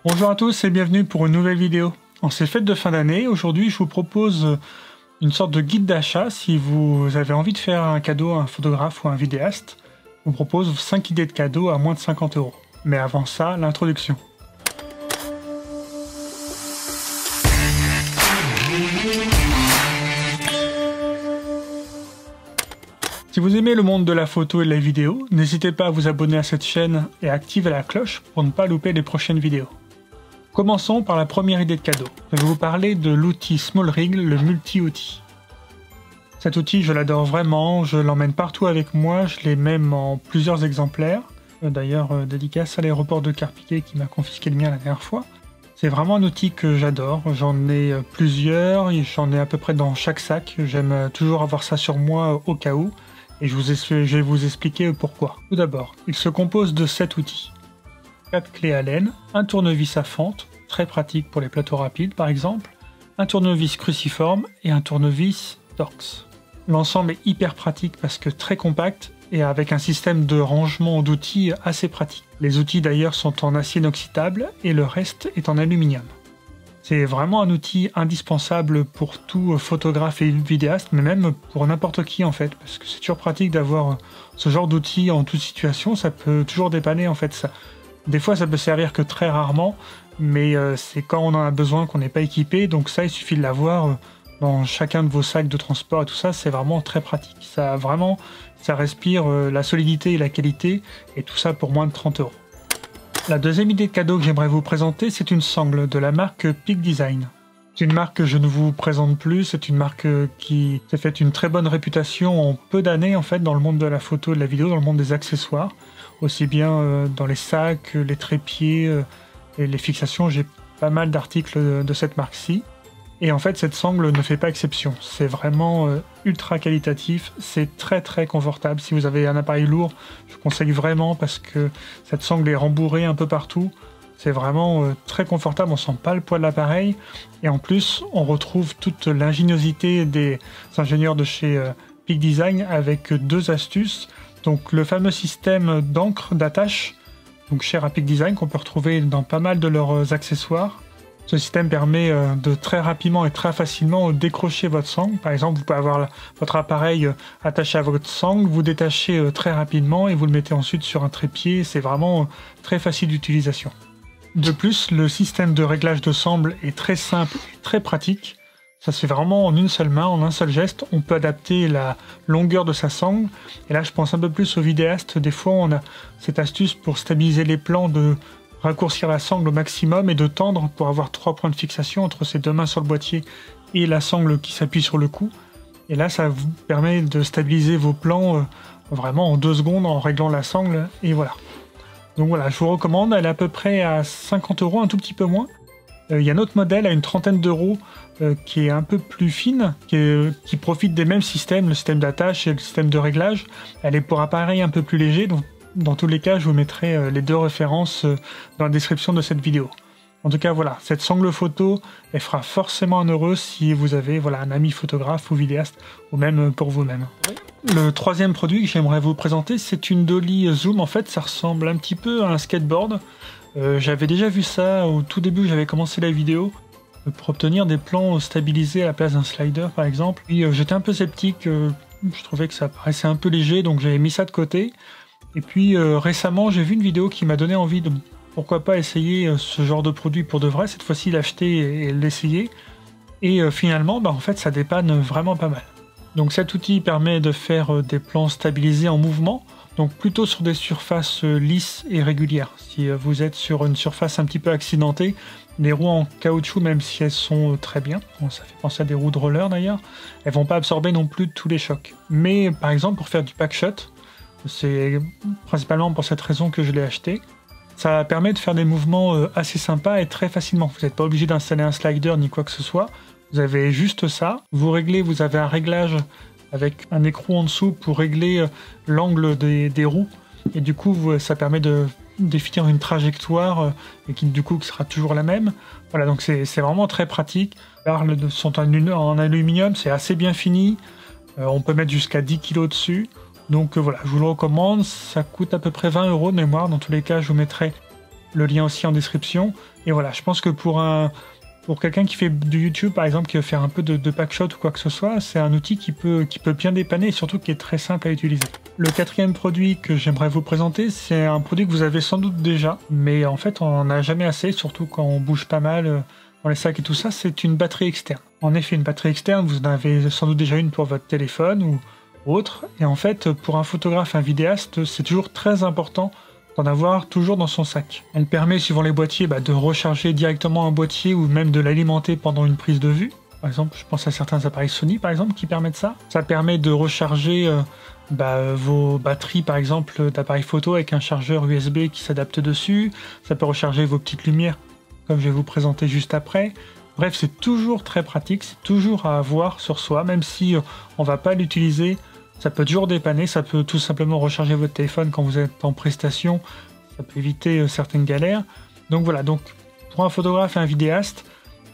Bonjour à tous et bienvenue pour une nouvelle vidéo. En ces fêtes de fin d'année, aujourd'hui je vous propose une sorte de guide d'achat. Si vous avez envie de faire un cadeau à un photographe ou à un vidéaste, je vous propose 5 idées de cadeaux à moins de 50 €. Mais avant ça, l'introduction. Si vous aimez le monde de la photo et de la vidéo, n'hésitez pas à vous abonner à cette chaîne et à activer la cloche pour ne pas louper les prochaines vidéos. Commençons par la première idée de cadeau. Je vais vous parler de l'outil SmallRig, le multi-outil. Cet outil, je l'adore vraiment, je l'emmène partout avec moi, je l'ai même en plusieurs exemplaires. D'ailleurs, dédicace à l'aéroport de Carpiquet qui m'a confisqué le mien la dernière fois. C'est vraiment un outil que j'adore, j'en ai plusieurs, j'en ai à peu près dans chaque sac. J'aime toujours avoir ça sur moi au cas où. Et je vais vous expliquer pourquoi. Tout d'abord, il se compose de 7 outils. 4 clés Allen, un tournevis à fente, très pratique pour les plateaux rapides par exemple, un tournevis cruciforme et un tournevis Torx. L'ensemble est hyper pratique parce que très compact et avec un système de rangement d'outils assez pratique. Les outils d'ailleurs sont en acier inoxydable et le reste est en aluminium. C'est vraiment un outil indispensable pour tout photographe et vidéaste, mais même pour n'importe qui en fait, parce que c'est toujours pratique d'avoir ce genre d'outil en toute situation, ça peut toujours dépanner en fait. Des fois ça peut servir que très rarement, mais c'est quand on en a besoin qu'on n'est pas équipé, donc ça il suffit de l'avoir dans chacun de vos sacs de transport et tout ça, c'est vraiment très pratique. Ça respire la solidité et la qualité, et tout ça pour moins de 30 €. La deuxième idée de cadeau que j'aimerais vous présenter, c'est une sangle de la marque Peak Design. C'est une marque que je ne vous présente plus, c'est une marque qui s'est fait une très bonne réputation en peu d'années en fait dans le monde de la photo et de la vidéo, dans le monde des accessoires, aussi bien dans les sacs, les trépieds et les fixations. J'ai pas mal d'articles de cette marque-ci. Et en fait, cette sangle ne fait pas exception. C'est vraiment ultra qualitatif, c'est très très confortable. Si vous avez un appareil lourd, je vous conseille vraiment parce que cette sangle est rembourrée un peu partout. C'est vraiment très confortable, on sent pas le poids de l'appareil. Et en plus, on retrouve toute l'ingéniosité des ingénieurs de chez Peak Design avec 2 astuces. Donc le fameux système d'encre d'attache, donc cher à Peak Design, qu'on peut retrouver dans pas mal de leurs accessoires. Ce système permet de très rapidement et très facilement décrocher votre sangle. Par exemple, vous pouvez avoir votre appareil attaché à votre sangle, vous détachez très rapidement et vous le mettez ensuite sur un trépied. C'est vraiment très facile d'utilisation. De plus, le système de réglage de sangle est très simple et très pratique. Ça se fait vraiment en une seule main, en un seul geste. On peut adapter la longueur de sa sangle. Et là, je pense un peu plus aux vidéastes. Des fois, on a cette astuce pour stabiliser les plans de raccourcir la sangle au maximum et de tendre pour avoir 3 points de fixation entre ses 2 mains sur le boîtier et la sangle qui s'appuie sur le cou. Et là, ça vous permet de stabiliser vos plans vraiment en 2 secondes en réglant la sangle, et voilà. Donc voilà, je vous recommande, elle est à peu près à 50 €, un tout petit peu moins. Il y a un autre modèle à une trentaine d'euros qui est un peu plus fine, qui profite des mêmes systèmes, le système d'attache et le système de réglage. Elle est pour appareil un peu plus léger, donc dans tous les cas, je vous mettrai les 2 références dans la description de cette vidéo. En tout cas, voilà, cette sangle photo, elle fera forcément un heureux si vous avez un ami photographe ou vidéaste, ou même pour vous-même. Le troisième produit que j'aimerais vous présenter, c'est une dolly zoom. En fait, ça ressemble un petit peu à un skateboard. J'avais déjà vu ça au tout début, j'avais commencé la vidéo, pour obtenir des plans stabilisés à la place d'un slider, par exemple. Et j'étais un peu sceptique, je trouvais que ça paraissait un peu léger, donc j'avais mis ça de côté. Et puis récemment, j'ai vu une vidéo qui m'a donné envie de, pourquoi pas, essayer ce genre de produit pour de vrai, cette fois-ci l'acheter et l'essayer. Et finalement, en fait, ça dépanne vraiment pas mal. Donc cet outil permet de faire des plans stabilisés en mouvement, donc plutôt sur des surfaces lisses et régulières. Si vous êtes sur une surface un petit peu accidentée, les roues en caoutchouc, même si elles sont très bien, ça fait penser à des roues de roller d'ailleurs, elles vont pas absorber non plus tous les chocs. Mais par exemple, pour faire du packshot, c'est principalement pour cette raison que je l'ai acheté. Ça permet de faire des mouvements assez sympas et très facilement. Vous n'êtes pas obligé d'installer un slider ni quoi que ce soit. Vous avez juste ça. Vous avez un réglage avec un écrou en dessous pour régler l'angle des roues. Et du coup, ça permet de définir une trajectoire et qui du coup sera toujours la même. Voilà, donc c'est vraiment très pratique. Les barres sont en aluminium, c'est assez bien fini. On peut mettre jusqu'à 10 kg dessus. Donc voilà, je vous le recommande, ça coûte à peu près 20 € de mémoire. Dans tous les cas, je vous mettrai le lien aussi en description. Et voilà, je pense que pour quelqu'un qui fait du YouTube, par exemple, qui veut faire un peu de packshot ou quoi que ce soit, c'est un outil qui peut bien dépanner et surtout qui est très simple à utiliser. Le quatrième produit que j'aimerais vous présenter, c'est un produit que vous avez sans doute déjà, mais en fait on n'en a jamais assez, surtout quand on bouge pas mal dans les sacs et tout ça, c'est une batterie externe. En effet, une batterie externe, vous en avez sans doute déjà une pour votre téléphone ou autre, et en fait pour un photographe, un vidéaste, c'est toujours très important d'en avoir toujours dans son sac. Elle permet, suivant les boîtiers, de recharger directement un boîtier ou même de l'alimenter pendant une prise de vue. Par exemple, je pense à certains appareils Sony par exemple qui permettent ça. Ça permet de recharger vos batteries par exemple d'appareils photo avec un chargeur USB qui s'adapte dessus. Ça peut recharger vos petites lumières comme je vais vous présenter juste après. Bref, c'est toujours très pratique, c'est toujours à avoir sur soi, même si on va pas l'utiliser. Ça peut toujours dépanner, ça peut tout simplement recharger votre téléphone quand vous êtes en prestation, ça peut éviter certaines galères. Donc voilà, donc pour un photographe et un vidéaste,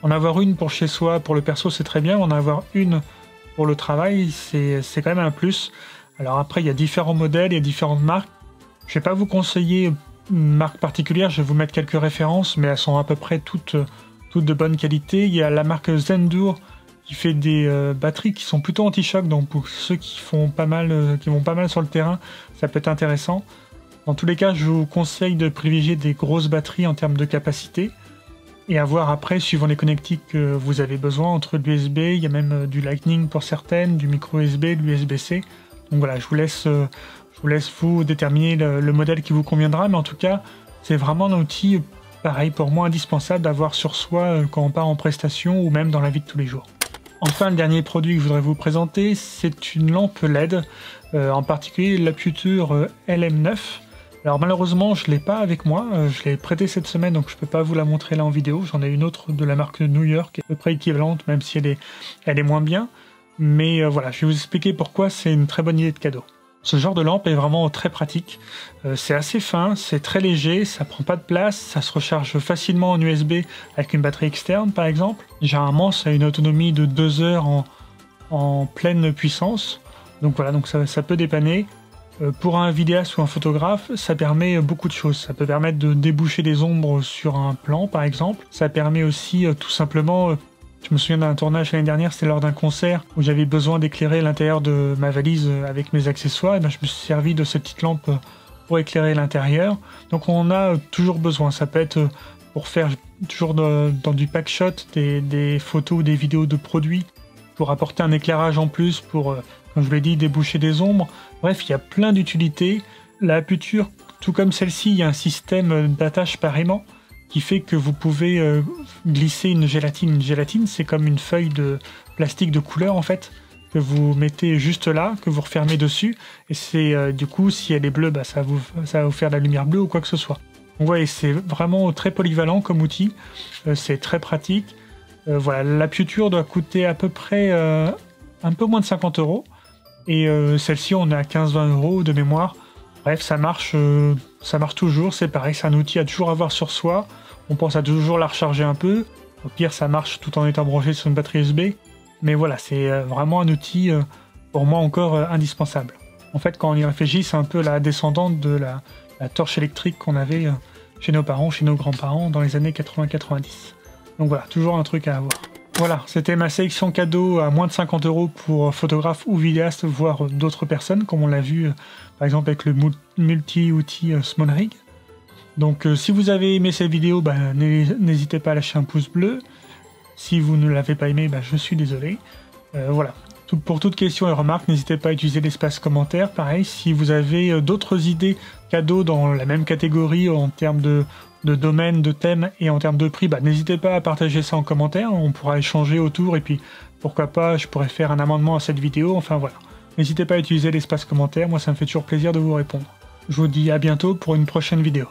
en avoir une pour chez soi, pour le perso c'est très bien, en avoir une pour le travail c'est quand même un plus. Alors après il y a différents modèles, il y a différentes marques. Je ne vais pas vous conseiller une marque particulière, je vais vous mettre quelques références, mais elles sont à peu près toutes de bonne qualité. Il y a la marque Zendur qui fait des batteries qui sont plutôt anti-choc, donc pour ceux qui vont pas mal sur le terrain, ça peut être intéressant. Dans tous les cas, je vous conseille de privilégier des grosses batteries en termes de capacité, et à voir après, suivant les connectiques que vous avez besoin, entre l'USB, il y a même du Lightning pour certaines, du micro USB, de l'USB-C. Donc voilà, je vous laisse vous déterminer le modèle qui vous conviendra, mais en tout cas, c'est vraiment un outil, pareil pour moi, indispensable d'avoir sur soi quand on part en prestation ou même dans la vie de tous les jours. Enfin, le dernier produit que je voudrais vous présenter, c'est une lampe LED, en particulier l'Aputure LM9. Alors malheureusement, je ne l'ai pas avec moi, je l'ai prêtée cette semaine, donc je ne peux pas vous la montrer là en vidéo. J'en ai une autre de la marque New York, à peu près équivalente, même si elle est moins bien. Mais voilà, je vais vous expliquer pourquoi c'est une très bonne idée de cadeau. Ce genre de lampe est vraiment très pratique, c'est assez fin, c'est très léger, ça prend pas de place, ça se recharge facilement en USB avec une batterie externe par exemple. Généralement ça a une autonomie de 2 heures en pleine puissance, donc voilà, donc ça peut dépanner. Pour un vidéaste ou un photographe, ça permet beaucoup de choses. Ça peut permettre de déboucher des ombres sur un plan par exemple, ça permet aussi tout simplement... Je me souviens d'un tournage l'année dernière, c'était lors d'un concert où j'avais besoin d'éclairer l'intérieur de ma valise avec mes accessoires, et je me suis servi de cette petite lampe pour éclairer l'intérieur. Donc on a toujours besoin, ça peut être pour faire toujours dans du packshot des photos ou des vidéos de produits, pour apporter un éclairage en plus, pour, comme je vous l'ai dit, déboucher des ombres. Bref, il y a plein d'utilités. La Aputure, tout comme celle-ci, il y a un système d'attache par aimant, qui fait que vous pouvez glisser une gélatine. Une gélatine, c'est comme une feuille de plastique de couleur en fait, que vous mettez juste là, que vous refermez dessus, et c'est du coup, si elle est bleue, ça va vous faire de la lumière bleue ou quoi que ce soit. Donc ouais, c'est vraiment très polyvalent comme outil, c'est très pratique. Voilà, l'Aputure doit coûter à peu près un peu moins de 50 €, et celle-ci on est à 15-20 € de mémoire. Bref, ça marche toujours, c'est pareil, c'est un outil à toujours avoir sur soi. On pense à toujours la recharger un peu. Au pire, ça marche tout en étant branché sur une batterie USB. Mais voilà, c'est vraiment un outil, pour moi, encore indispensable. En fait, quand on y réfléchit, c'est un peu la descendante de la torche électrique qu'on avait chez nos parents, chez nos grands-parents, dans les années 80-90. Donc voilà, toujours un truc à avoir. Voilà, c'était ma sélection cadeau à moins de 50 € pour photographe ou vidéaste, voire d'autres personnes, comme on l'a vu par exemple avec le multi-outil Small Rig. Donc si vous avez aimé cette vidéo, n'hésitez pas à lâcher un pouce bleu. Si vous ne l'avez pas aimé, je suis désolé. Voilà, pour toute question et remarque, n'hésitez pas à utiliser l'espace commentaire. Pareil, si vous avez d'autres idées cadeaux dans la même catégorie en termes de domaine, de thème et en termes de prix, n'hésitez pas à partager ça en commentaire, on pourra échanger autour et puis pourquoi pas je pourrais faire un amendement à cette vidéo, enfin voilà. N'hésitez pas à utiliser l'espace commentaire, moi ça me fait toujours plaisir de vous répondre. Je vous dis à bientôt pour une prochaine vidéo.